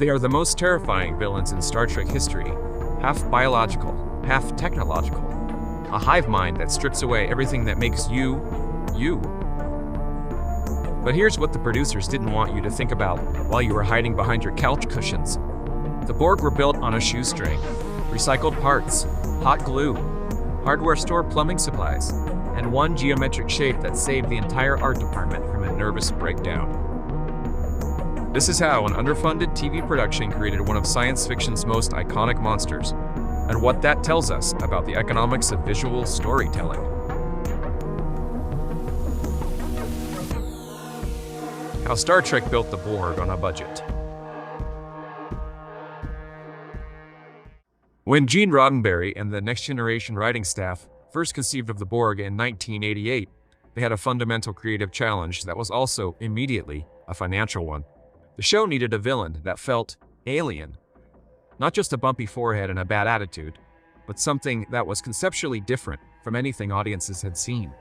They are the most terrifying villains in Star Trek history, half biological, half technological. A hive mind that strips away everything that makes you, you. But here's what the producers didn't want you to think about while you were hiding behind your couch cushions. The Borg were built on a shoestring, recycled parts, hot glue, hardware store plumbing supplies, and one geometric shape that saved the entire art department from a nervous breakdown. This is how an underfunded TV production created one of science fiction's most iconic monsters, and what that tells us about the economics of visual storytelling. How Star Trek built the Borg on a budget. When Gene Roddenberry and the Next Generation writing staff first conceived of the Borg in 1988, they had a fundamental creative challenge that was also immediately a financial one. The show needed a villain that felt alien. Not just a bumpy forehead and a bad attitude, but something that was conceptually different from anything audiences had seen.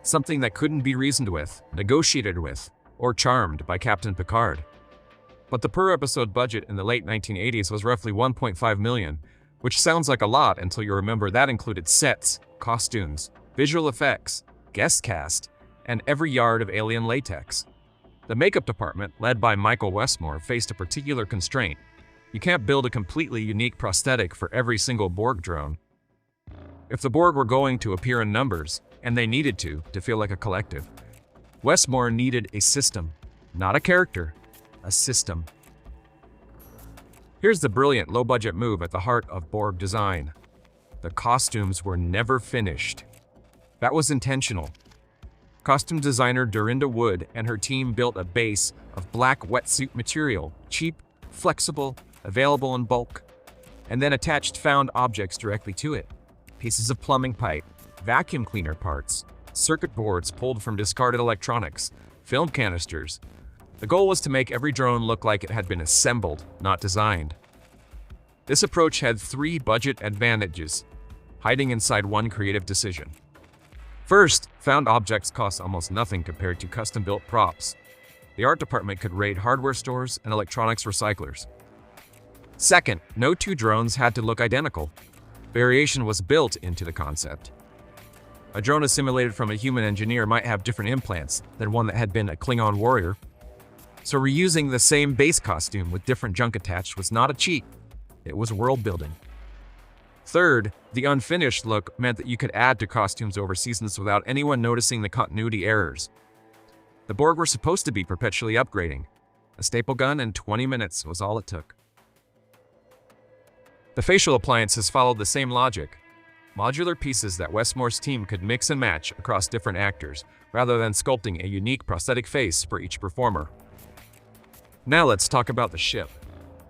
Something that couldn't be reasoned with, negotiated with, or charmed by Captain Picard. But the per-episode budget in the late 1980s was roughly $1.5 million, which sounds like a lot until you remember that included sets, costumes, visual effects, guest cast, and every yard of alien latex. The makeup department, led by Michael Westmore, faced a particular constraint. You can't build a completely unique prosthetic for every single Borg drone. If the Borg were going to appear in numbers, and they needed to feel like a collective, Westmore needed a system, not a character, a system. Here's the brilliant low-budget move at the heart of Borg design. The costumes were never finished. That was intentional. Costume designer Dorinda Wood and her team built a base of black wetsuit material, cheap, flexible, available in bulk, and then attached found objects directly to it. Pieces of plumbing pipe, vacuum cleaner parts, circuit boards pulled from discarded electronics, film canisters. The goal was to make every drone look like it had been assembled, not designed. This approach had 3 budget advantages, hiding inside one creative decision. First, found objects cost almost nothing compared to custom-built props. The art department could raid hardware stores and electronics recyclers. Second, no 2 drones had to look identical. Variation was built into the concept. A drone assimilated from a human engineer might have different implants than one that had been a Klingon warrior. So reusing the same base costume with different junk attached was not a cheat. It was world building. Third, the unfinished look meant that you could add to costumes over seasons without anyone noticing the continuity errors. The Borg were supposed to be perpetually upgrading. A staple gun in 20 minutes was all it took. The facial appliances followed the same logic. Modular pieces that Westmore's team could mix and match across different actors, rather than sculpting a unique prosthetic face for each performer. Now let's talk about the ship.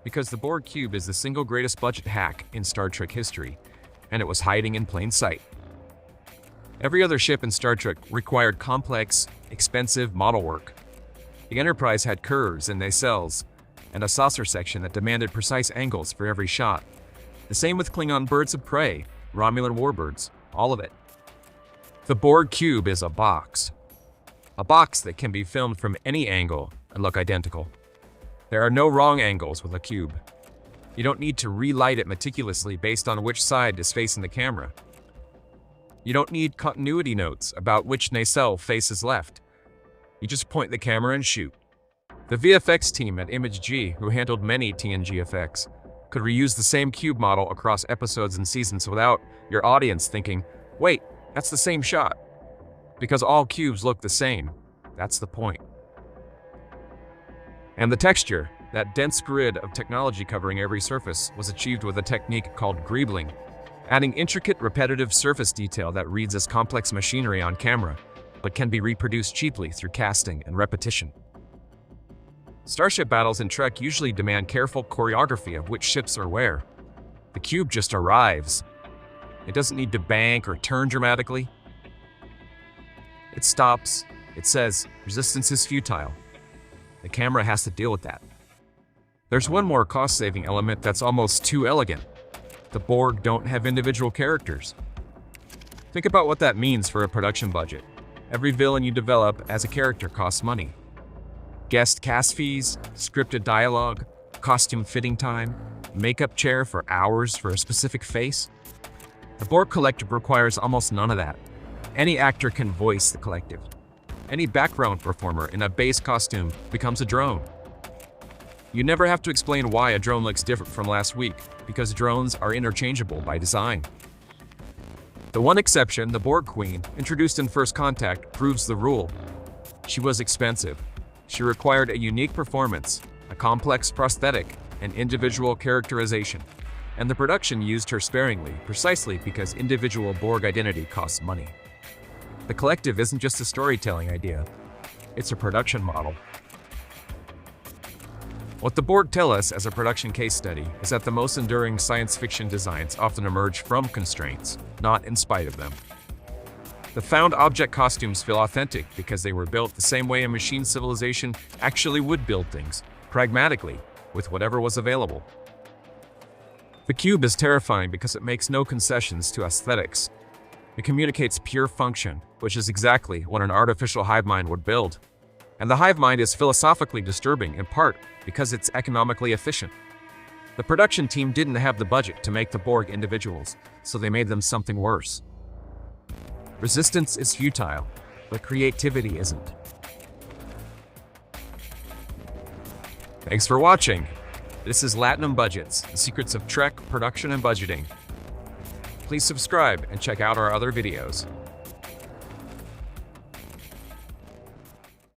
Because the Borg cube is the single greatest budget hack in Star Trek history, and it was hiding in plain sight. Every other ship in Star Trek required complex, expensive model work. The Enterprise had curves and nacelles, and a saucer section that demanded precise angles for every shot. The same with Klingon birds of prey, Romulan warbirds, all of it. The Borg cube is a box. A box that can be filmed from any angle and look identical. There are no wrong angles with a cube. You don't need to relight it meticulously based on which side is facing the camera. You don't need continuity notes about which nacelle faces left. You just point the camera and shoot. The VFX team at Image G, who handled many TNG effects, could reuse the same cube model across episodes and seasons without your audience thinking, wait, that's the same shot. Because all cubes look the same. That's the point. And the texture, that dense grid of technology covering every surface, was achieved with a technique called greebling, adding intricate, repetitive surface detail that reads as complex machinery on camera, but can be reproduced cheaply through casting and repetition. Starship battles in Trek usually demand careful choreography of which ships are where. The cube just arrives. It doesn't need to bank or turn dramatically. It stops. It says, resistance is futile. The camera has to deal with that. There's one more cost-saving element that's almost too elegant. The Borg don't have individual characters. Think about what that means for a production budget. Every villain you develop as a character costs money. Guest cast fees, scripted dialogue, costume fitting time, makeup chair for hours for a specific face. The Borg Collective requires almost none of that. Any actor can voice the collective. Any background performer in a base costume becomes a drone. You never have to explain why a drone looks different from last week, because drones are interchangeable by design. The one exception, the Borg Queen, introduced in First Contact, proves the rule. She was expensive. She required a unique performance, a complex prosthetic, and individual characterization. And the production used her sparingly, precisely because individual Borg identity costs money. The collective isn't just a storytelling idea, it's a production model. What the Borg tell us as a production case study is that the most enduring science fiction designs often emerge from constraints, not in spite of them. The found object costumes feel authentic because they were built the same way a machine civilization actually would build things, pragmatically, with whatever was available. The cube is terrifying because it makes no concessions to aesthetics. It communicates pure function, which is exactly what an artificial hive mind would build. And the hive mind is philosophically disturbing in part because it's economically efficient. The production team didn't have the budget to make the Borg individuals, so they made them something worse. Resistance is futile, but creativity isn't. Thanks for watching. This is Latinum Budgets, the secrets of Trek, production, and budgeting. Please subscribe and check out our other videos.